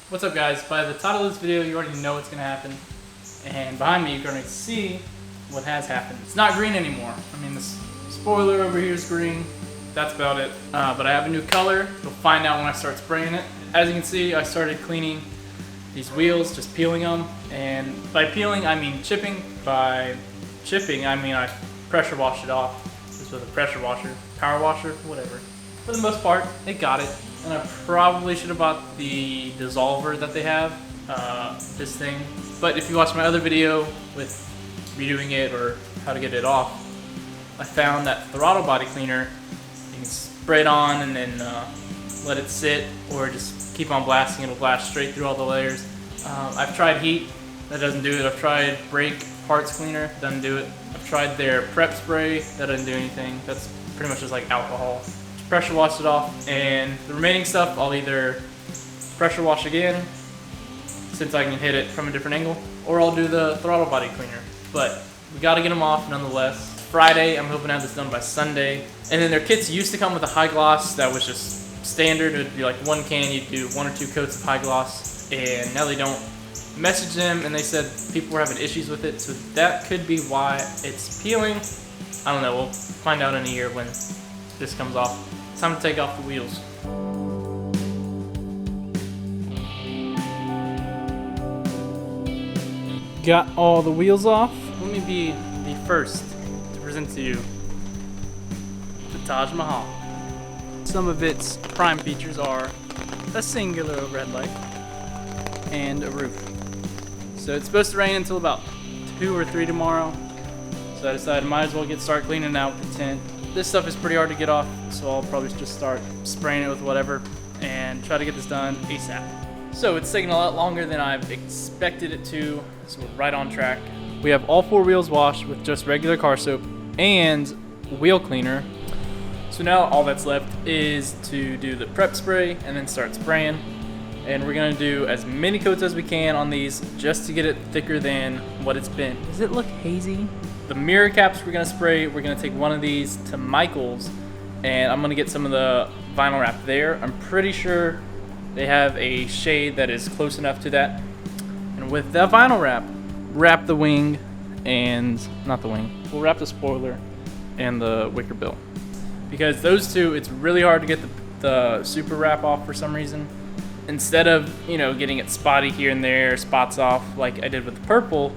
What's up guys? By the title of this video you already know what's going to happen, and behind me you're going to see what has happened. It's not green anymore. I mean, this spoiler over here is green, that's about it. But I have a new color. You'll find out when I start spraying it. As you can see, I started cleaning these wheels, just peeling them, and by peeling I mean chipping. By chipping I mean I pressure washed it off just with a pressure washer, power washer, whatever. For the most part, it got it. And I probably should have bought the dissolver that they have, this thing. But if you watch my other video with redoing it or how to get it off, I found that throttle body cleaner, you can spray it on and then let it sit, or just keep on blasting. It'll blast straight through all the layers. I've tried heat, that doesn't do it. I've tried brake parts cleaner, doesn't do it. I've tried their prep spray, that doesn't do anything. That's pretty much just like alcohol. Pressure wash it off, and the remaining stuff I'll either pressure wash again, since I can hit it from a different angle, or I'll do the throttle body cleaner. But we gotta get them off nonetheless. Friday, I'm hoping to have this done by Sunday. And then their kits used to come with a high gloss that was just standard. It would be like one can, you'd do 1 or 2 coats of high gloss, and now they don't. Message them and they said people were having issues with it, so that could be why it's peeling. I don't know, we'll find out in a year when this comes off. It's time to take off the wheels. Got all the wheels off. Let me be the first to present to you the Taj Mahal. Some of its prime features are a singular overhead light and a roof. So it's supposed to rain until about 2 or 3 tomorrow. So I decided might as well start cleaning out the tent. This stuff is pretty hard to get off, so I'll probably just start spraying it with whatever and try to get this done ASAP. So it's taking a lot longer than I've expected it to, so we're right on track. We have all 4 wheels washed with just regular car soap and wheel cleaner. So now all that's left is to do the prep spray and then start spraying. And we're gonna do as many coats as we can on these just to get it thicker than what it's been. Does it look hazy? The mirror caps we're gonna spray, we're gonna take one of these to Michael's, and I'm gonna get some of the vinyl wrap there. I'm pretty sure they have a shade that is close enough to that. And with that vinyl wrap the wing, and not the wing, we'll wrap the spoiler and the wicker bill. Because those two, it's really hard to get the Superwrap off for some reason. Instead of, getting it spotty here and there, spots off like I did with the purple,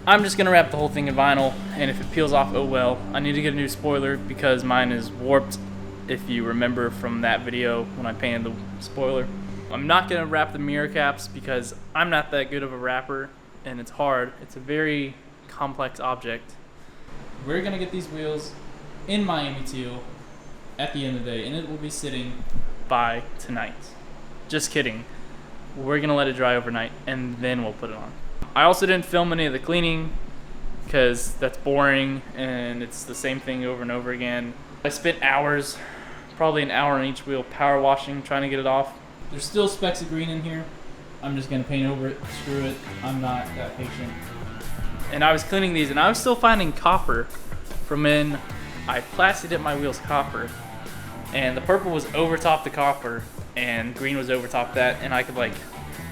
I'm just gonna wrap the whole thing in vinyl, and if it peels off, oh well. I need to get a new spoiler because mine is warped, if you remember from that video when I painted the spoiler. I'm not gonna wrap the mirror caps because I'm not that good of a wrapper, and it's hard. It's a very complex object. We're gonna get these wheels in Miami Teal at the end of the day, and it will be sitting by tonight. Just kidding. We're gonna let it dry overnight, and then we'll put it on. I also didn't film any of the cleaning because that's boring and it's the same thing over and over again. I spent hours, probably an hour on each wheel, power washing, trying to get it off. There's still specks of green in here. I'm just gonna paint over it, screw it. I'm not that patient. And I was cleaning these and I was still finding copper from when I plasticked my wheels copper. And the purple was over top the copper and green was over top that, and I could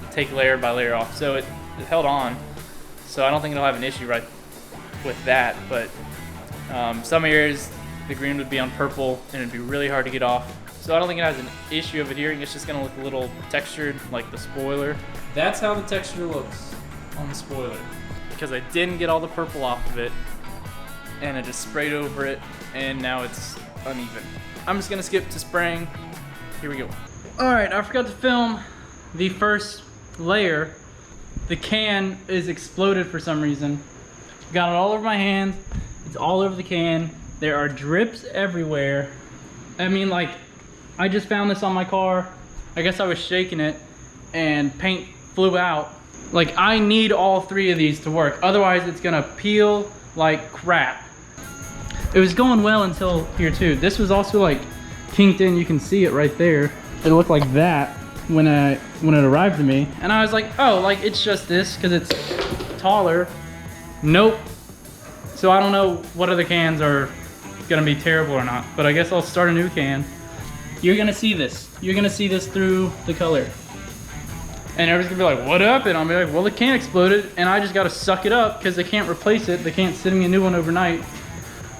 take layer by layer off. So it held on, so I don't think it'll have an issue right with that, but some areas the green would be on purple and it'd be really hard to get off, so I don't think it has an issue of adhering. It's just gonna look a little textured like the spoiler. That's how the texture looks on the spoiler, because I didn't get all the purple off of it and I just sprayed over it and now it's uneven. I'm just gonna skip to spraying. Here we go. Alright, I forgot to film the first layer. The can is exploded for some reason. Got it all over my hands. It's all over the can. There are drips everywhere. I mean, I just found this on my car. I guess I was shaking it and paint flew out. I need all 3 of these to work. Otherwise, it's gonna peel like crap. It was going well until here too. This was also kinked in. You can see it right there. It looked like that when it arrived to me, and I was like, oh, it's just this because it's taller. Nope. So I don't know what other cans are gonna be terrible or not, but I guess I'll start a new can. You're gonna see this. You're gonna see this through the color. And everybody's gonna be like, what up? And I'll be like, well, the can exploded and I just gotta suck it up because they can't replace it. They can't send me a new one overnight.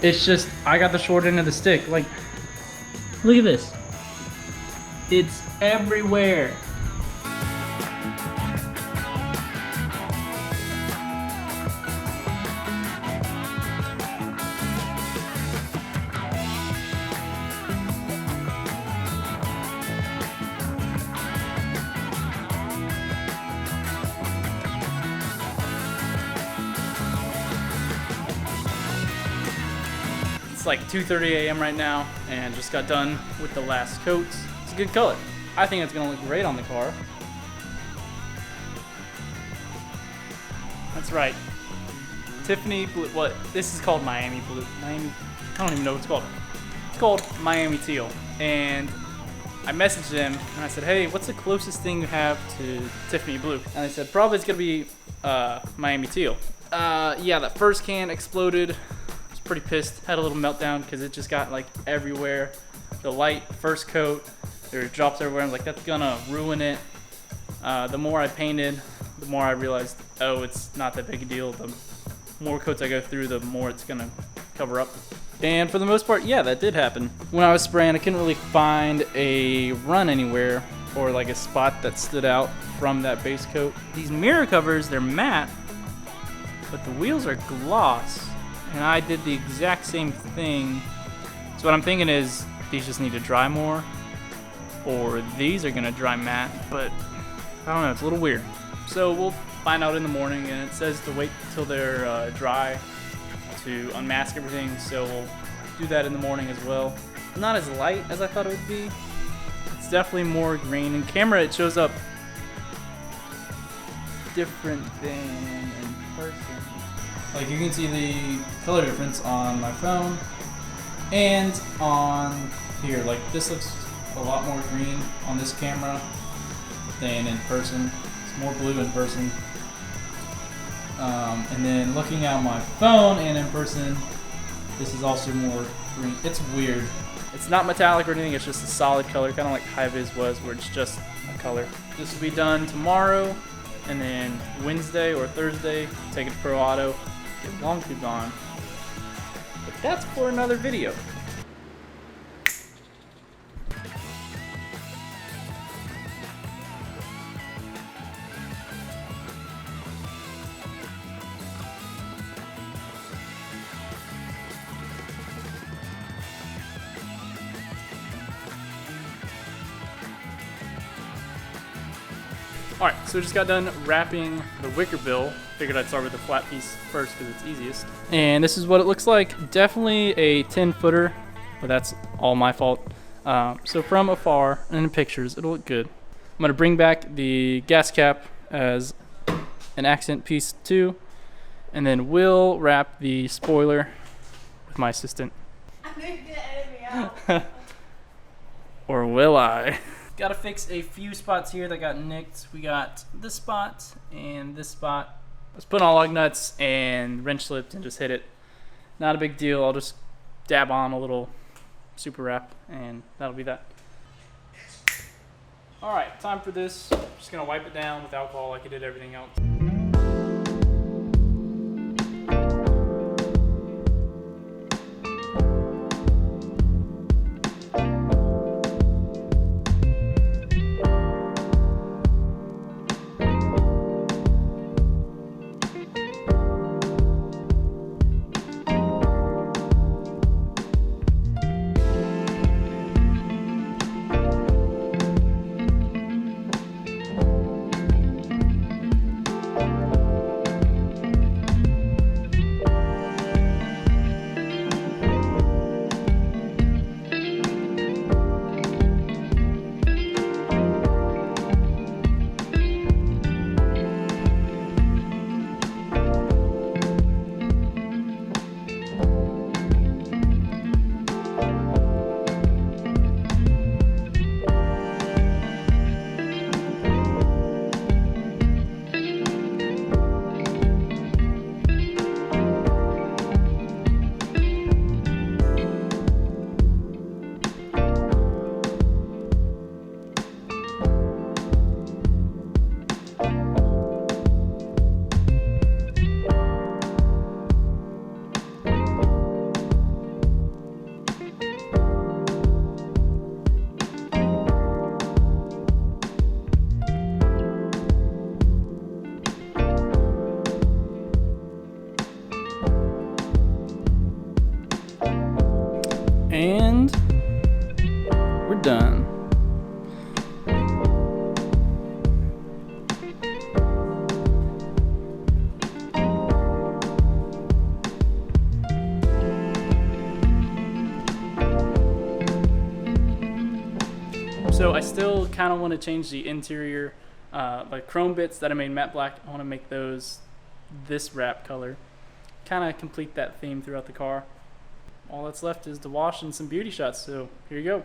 It's just, I got the short end of the stick. Like, look at this. It's everywhere. It's like 2:30 a.m. right now and just got done with the last coats. It's a good color. I think it's gonna look great on the car. That's right. Tiffany blue, what? This is called Miami blue. Miami, I don't even know what it's called. It's called Miami teal. And I messaged them and I said, hey, what's the closest thing you have to Tiffany blue? And they said, probably it's gonna be Miami teal. Yeah, that first can exploded. Pretty pissed, had a little meltdown because it just got like everywhere. The light first coat, there were drops everywhere. I'm like, that's gonna ruin it. The more I painted, the more I realized, oh, it's not that big a deal. The more coats I go through, the more it's gonna cover up. And for the most part, yeah, that did happen. When I was spraying, I couldn't really find a run anywhere or like a spot that stood out from that base coat. These mirror covers, they're matte, but the wheels are gloss. And I did the exact same thing. So what I'm thinking is these just need to dry more, or these are gonna dry matte, but I don't know, it's a little weird. So we'll find out in the morning, and it says to wait till they're dry to unmask everything, so we'll do that in the morning as well. Not as light as I thought it would be. It's definitely more green. In camera it shows up different than in person. Like, you can see the color difference on my phone and on here. Like, this looks a lot more green on this camera than in person. It's more blue in person. And then looking at my phone and in person, this is also more green. It's weird. It's not metallic or anything, it's just a solid color, kind of like High-Vis was, where it's just a color. This will be done tomorrow, and then Wednesday or Thursday, take it to Pro Auto. Get long tubes on. But that's for another video. Alright, so we just got done wrapping the wicker bill. Figured I'd start with the flat piece first because it's easiest. And this is what it looks like. Definitely a 10-footer, but that's all my fault. So from afar and in pictures, it'll look good. I'm going to bring back the gas cap as an accent piece too. And then we'll wrap the spoiler with my assistant. I knew you were going to edit me out. Or will I? Gotta fix a few spots here that got nicked. We got this spot and this spot. Let's put on lug nuts and wrench slipped and just hit it. Not a big deal. I'll just dab on a little Superwrap and that'll be that. Alright, time for this. Just gonna wipe it down with alcohol like I did everything else. I still kind of want to change the interior, like chrome bits that I made matte black. I want to make those this wrap color, kind of complete that theme throughout the car. All that's left is to wash and some beauty shots, so here you go.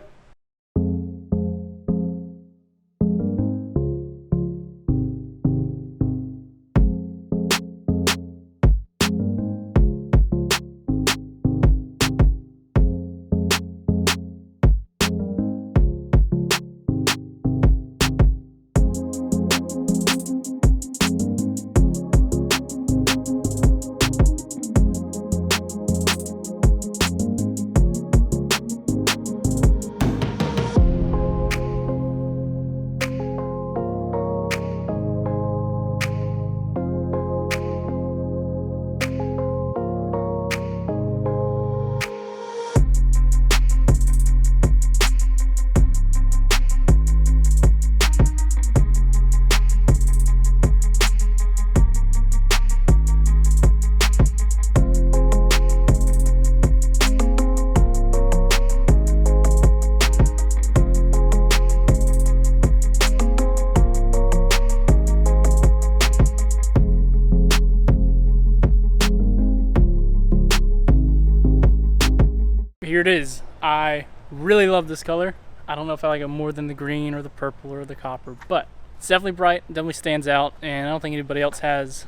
Here it is. I really love this color. I don't know if I like it more than the green or the purple or the copper, but it's definitely bright, definitely stands out, and I don't think anybody else has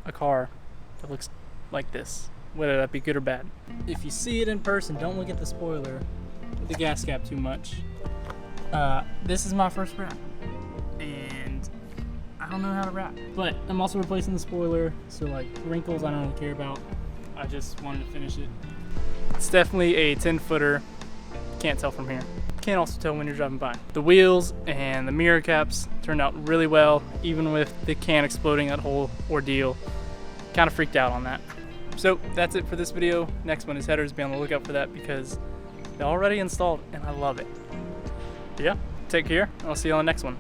a car that looks like this, whether that be good or bad. If you see it in person, don't look at the spoiler with the gas cap too much. This is my first wrap, and I don't know how to wrap, but I'm also replacing the spoiler, so like wrinkles I don't really care about. I just wanted to finish it. It's definitely a 10-footer. Can't tell from here. Can't also tell when you're driving by. The wheels and the mirror caps turned out really well, even with the can exploding, that whole ordeal. Kind of freaked out on that. So that's it for this video. Next one is headers. Be on the lookout for that because they're already installed and I love it. But yeah, take care. I'll see you on the next one.